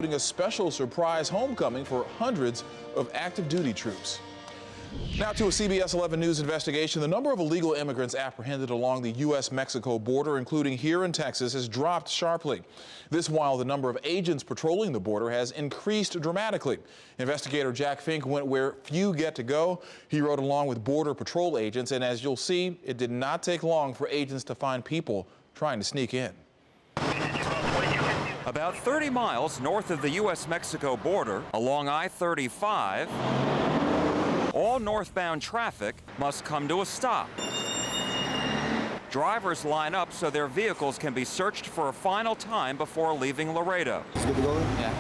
including a special surprise homecoming for hundreds of active duty troops. Now to a CBS 11 News investigation. The number of illegal immigrants apprehended along the U.S.-Mexico border, including here in Texas, has dropped sharply. This while the number of agents patrolling the border has increased dramatically. Investigator Jack Fink went where few get to go. He rode along with Border Patrol agents, and as you'll see, it did not take long for agents to find people trying to sneak in. About 30 miles north of the U.S.-Mexico border, along I-35, all northbound traffic must come to a stop. Drivers line up so their vehicles can be searched for a final time before leaving Laredo. Yeah.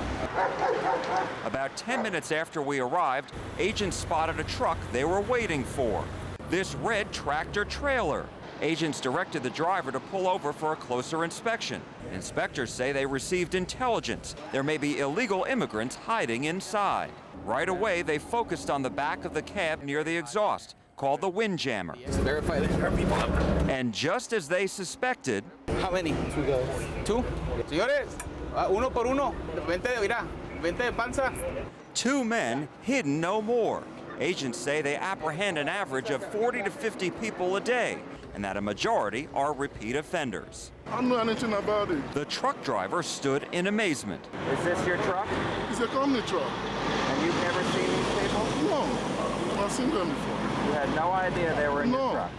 About 10 minutes after we arrived, agents spotted a truck they were waiting for. This red tractor trailer. Agents directed the driver to pull over for a closer inspection. Inspectors say they received intelligence there may be illegal immigrants hiding inside. Right away, they focused on the back of the cab near the exhaust, called the windjammer. Verify that there are people up there. And just as they suspected... How many? 2 guys. 2? Señores, uno por uno. Vente de panza. 2 men hidden no more. Agents say they apprehend an average of 40 to 50 people a day, and that a majority are repeat offenders. I don't know anything about it. The truck driver stood in amazement. Is this your truck? It's a company truck. And you've never seen these people? No, I've not seen them before. You had no idea they were in your truck?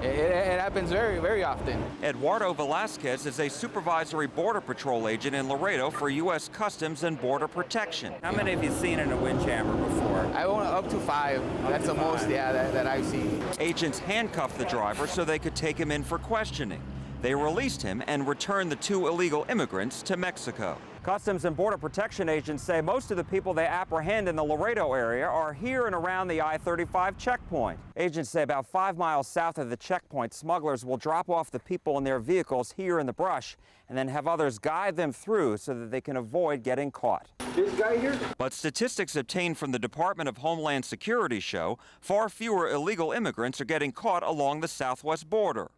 It happens very often. Eduardo Velasquez is a supervisory Border Patrol agent in Laredo for U.S. Customs and Border Protection. How many have you seen in a windjammer before? I own up to 5. That's the most, yeah, that I've seen. Agents handcuffed the driver so they could take him in for questioning. They released him and returned the 2 illegal immigrants to Mexico. Customs and Border Protection agents say most of the people they apprehend in the Laredo area are here and around the I-35 checkpoint. Agents say about 5 miles south of the checkpoint, smugglers will drop off the people in their vehicles here in the brush and then have others guide them through so that they can avoid getting caught. This guy here? But statistics obtained from the Department of Homeland Security show far fewer illegal immigrants are getting caught along the southwest border.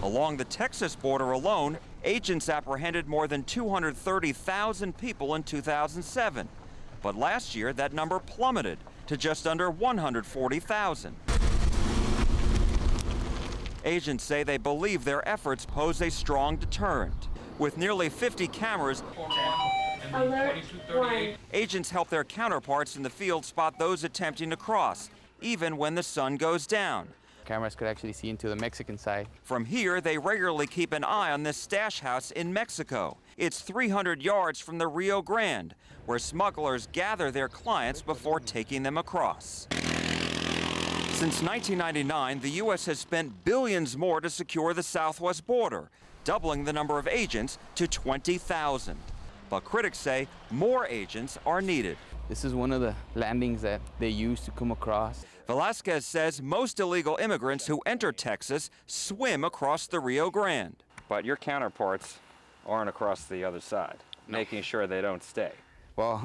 Along the Texas border alone, agents apprehended more than 230,000 people in 2007. But last year, that number plummeted to just under 140,000. Agents say they believe their efforts pose a strong deterrent. With nearly 50 cameras, agents help their counterparts in the field spot those attempting to cross, even when the sun goes down. Cameras could actually see into the Mexican side. From here, they regularly keep an eye on this stash house in Mexico. It's 300 yards from the Rio Grande, where smugglers gather their clients before taking them across. Since 1999, the U.S. has spent billions more to secure the southwest border, doubling the number of agents to 20,000. But critics say more agents are needed. This is one of the landings that they use to come across. Velasquez says most illegal immigrants who enter Texas swim across the Rio Grande. But your counterparts aren't across the other side, making sure they don't stay. Well,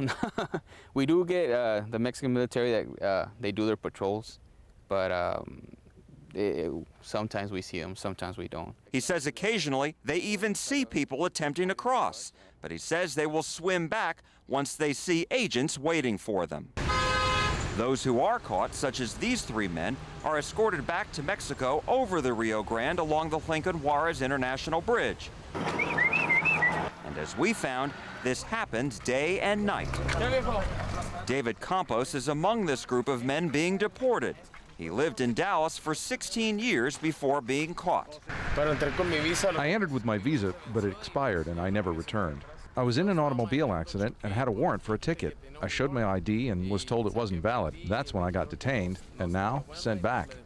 we do get the Mexican military that they do their patrols, but sometimes we see them, sometimes we don't. He says occasionally they even see people attempting to cross, but he says they will swim back once they see agents waiting for them. Those who are caught, such as these 3 men, are escorted back to Mexico over the Rio Grande along the Lincoln Juarez International Bridge. And as we found, this happens day and night. David Campos is among this group of men being deported. He lived in Dallas for 16 years before being caught. I entered with my visa, but it expired and I never returned. I was in an automobile accident and had a warrant for a ticket. I showed my ID and was told it wasn't valid. That's when I got detained and now sent back.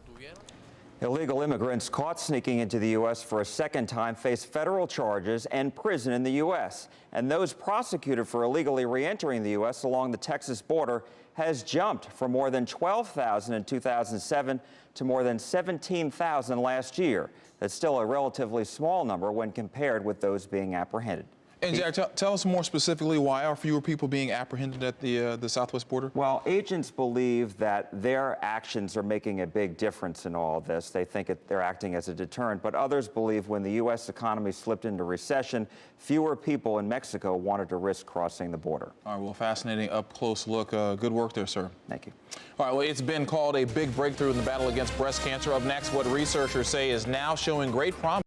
Illegal immigrants caught sneaking into the U.S. for a second time face federal charges and prison in the U.S. And those prosecuted for illegally re-entering the U.S. along the Texas border has jumped from more than 12,000 in 2007 to more than 17,000 last year. That's still a relatively small number when compared with those being apprehended. And Jack, tell us more specifically, why are fewer people being apprehended at the southwest border? Well, agents believe that their actions are making a big difference in all of this. They think they're acting as a deterrent, but others believe when the U.S. economy slipped into recession, fewer people in Mexico wanted to risk crossing the border. All right, well, fascinating up-close look. Good work there, sir. Thank you. All right, well, it's been called a big breakthrough in the battle against breast cancer. Up next, what researchers say is now showing great promise